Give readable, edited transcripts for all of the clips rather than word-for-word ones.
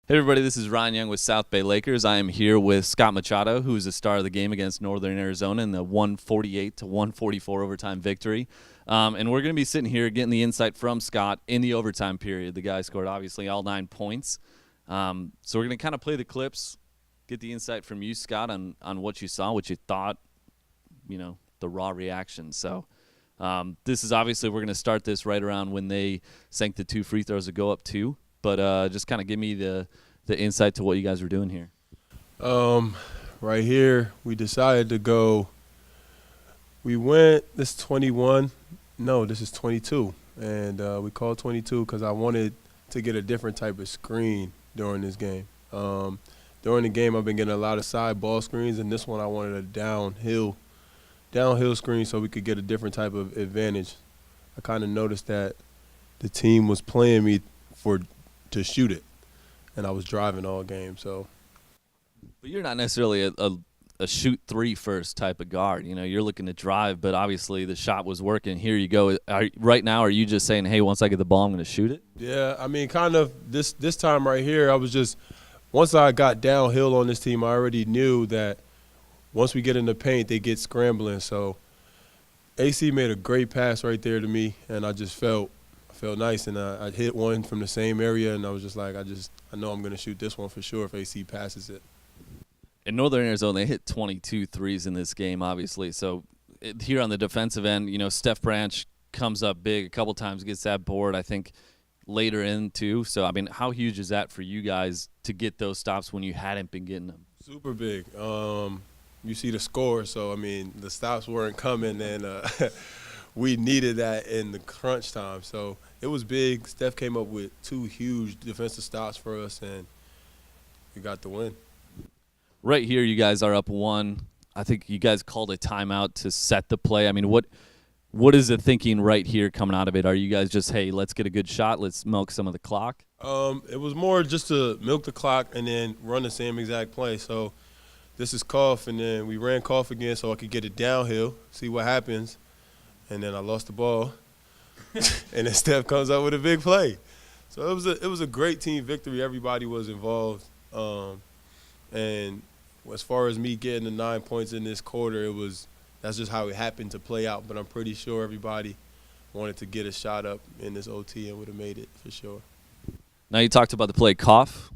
Hey everybody, this is Ryan Young with South Bay Lakers. I am here with Scott Machado, who is the star of the game against Northern Arizona in the 148 to 144 overtime victory. And we're going to be sitting here getting the insight from Scott in the overtime period. The guy scored obviously all 9 points. So we're going to kind of play the clips, get the insight from you, Scott, on what you saw, what you thought, the raw reaction. So this is obviously we're going to start this right around when they sank the 2 free throws to go up 2. But just kind of give me the insight to what you guys were doing here. Right here, we decided to go. We went. This 21. No, this is 22, and we called 22 because I wanted to get a different type of screen during this game. During the game, I've been getting a lot of side ball screens, and this one I wanted a downhill screen so we could get a different type of advantage. I kind of noticed that the team was playing me to shoot it, and I was driving all game. So, but you're not necessarily a shoot three first type of guard. You're looking to drive, but obviously the shot was working. Here you go. Right now, are you just saying, hey, once I get the ball, I'm going to shoot it? Yeah, I mean, kind of this time right here, I was just once I got downhill on this team, I already knew that once we get in the paint, they get scrambling. So AC made a great pass right there to me, and I just felt nice, and I hit one from the same area, and I was just like, I know I'm going to shoot this one for sure if AC passes it. In Northern Arizona, they hit 22 threes in this game, obviously. So here on the defensive end, Steph Branch comes up big a couple times, gets that board, I think, later in too. So, I mean, how huge is that for you guys to get those stops when you hadn't been getting them? Super big. You see the score, so, I mean, the stops weren't coming, and we needed that in the crunch time. So it was big. Steph came up with 2 huge defensive stops for us, and we got the win. Right here, you guys are up 1. I think you guys called a timeout to set the play. I mean, what is the thinking right here coming out of it? Are you guys just, hey, let's get a good shot, let's milk some of the clock? It was more just to milk the clock and then run the same exact play. So this is Koff, and then we ran Koff again so I could get it downhill, see what happens. And then I lost the ball, and then Steph comes up with a big play. So it was a great team victory. Everybody was involved, and as far as me getting the 9 points in this quarter, that's just how it happened to play out. But I'm pretty sure everybody wanted to get a shot up in this OT and would have made it for sure. Now you talked about the play Koff.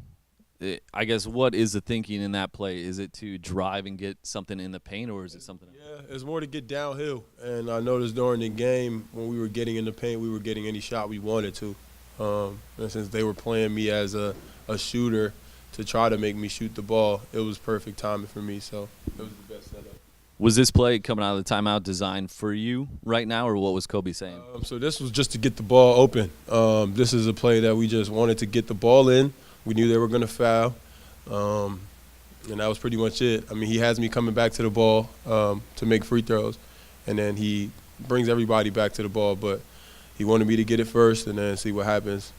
I guess what is the thinking in that play? Is it to drive and get something in the paint, or is it something else? Yeah, it's more to get downhill. And I noticed during the game when we were getting in the paint, we were getting any shot we wanted to. And since they were playing me as a shooter to try to make me shoot the ball, it was perfect timing for me. So it was the best setup. Was this play coming out of the timeout designed for you right now, or what was Kobe saying? So this was just to get the ball open. This is a play that we just wanted to get the ball in. We knew they were going to foul, and that was pretty much it. I mean, he has me coming back to the ball to make free throws, and then he brings everybody back to the ball. But he wanted me to get it first and then see what happens.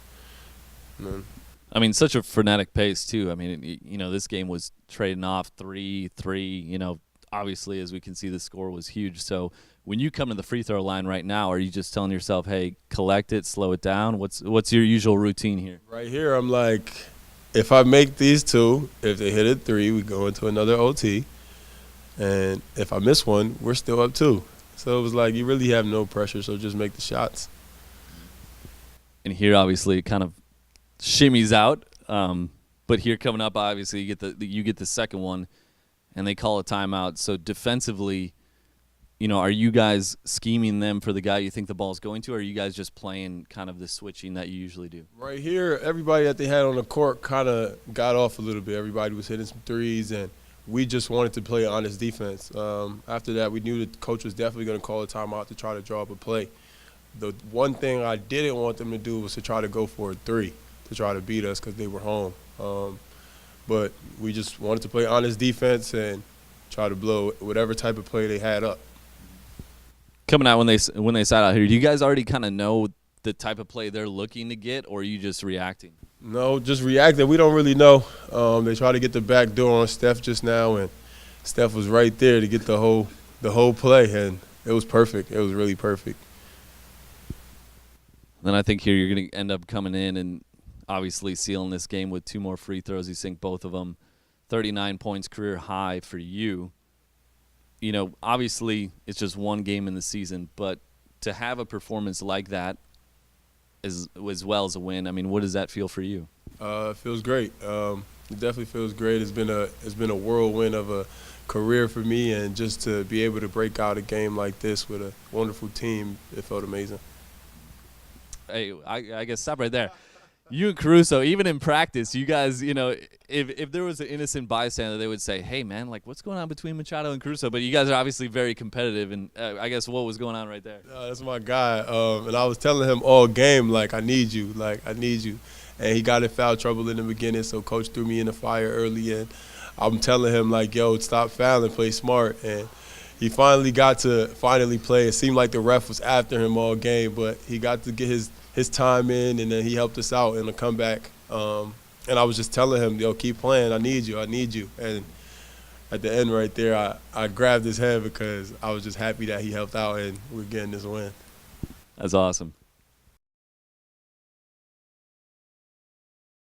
I mean, such a frenetic pace, too. I mean, this game was trading off 3-3. Obviously, as we can see, the score was huge. So when you come to the free throw line right now, are you just telling yourself, hey, collect it, slow it down? What's your usual routine here? Right here, I'm like, if I make these 2, if they hit a 3, we go into another OT. And if I miss one, we're still up 2. So it was like you really have no pressure, so just make the shots. And here, obviously, it kind of shimmies out. But here coming up, obviously, you get the second one, and they call a timeout. So defensively, are you guys scheming them for the guy you think the ball's going to, or are you guys just playing kind of the switching that you usually do? Right here, everybody that they had on the court kind of got off a little bit. Everybody was hitting some threes, and we just wanted to play honest defense. After that, we knew the coach was definitely going to call a timeout to try to draw up a play. The one thing I didn't want them to do was to try to go for a 3 to try to beat us because they were home. But we just wanted to play honest defense and try to blow whatever type of play they had up. Coming out when they sat out here, do you guys already kind of know the type of play they're looking to get, or are you just reacting? No, just reacting. We don't really know. They tried to get the back door on Steph just now, and Steph was right there to get the whole play, and it was perfect. It was really perfect. Then I think here you're going to end up coming in, and obviously sealing this game with 2 more free throws. You sink both of them. 39 points, career high for you. You know, obviously it's just one game in the season, but to have a performance like that as well as a win, I mean, what does that feel for you? It feels great. It definitely feels great. It's been a whirlwind of a career for me, and just to be able to break out a game like this with a wonderful team, it felt amazing. Hey, I guess stop right there. You and Caruso, even in practice, you guys, you know, if there was an innocent bystander, they would say, hey, man, like, what's going on between Machado and Caruso? But you guys are obviously very competitive, and I guess what was going on right there? That's my guy. And I was telling him all game, like, I need you. And he got in foul trouble in the beginning, so Coach threw me in the fire early, and I'm telling him, like, yo, stop fouling, play smart. And he finally got to play. It seemed like the ref was after him all game, but he got to get his time in, and then he helped us out in a comeback. And I was just telling him, yo, keep playing. I need you. And at the end right there, I grabbed his hand because I was just happy that he helped out and we're getting this win. That's awesome.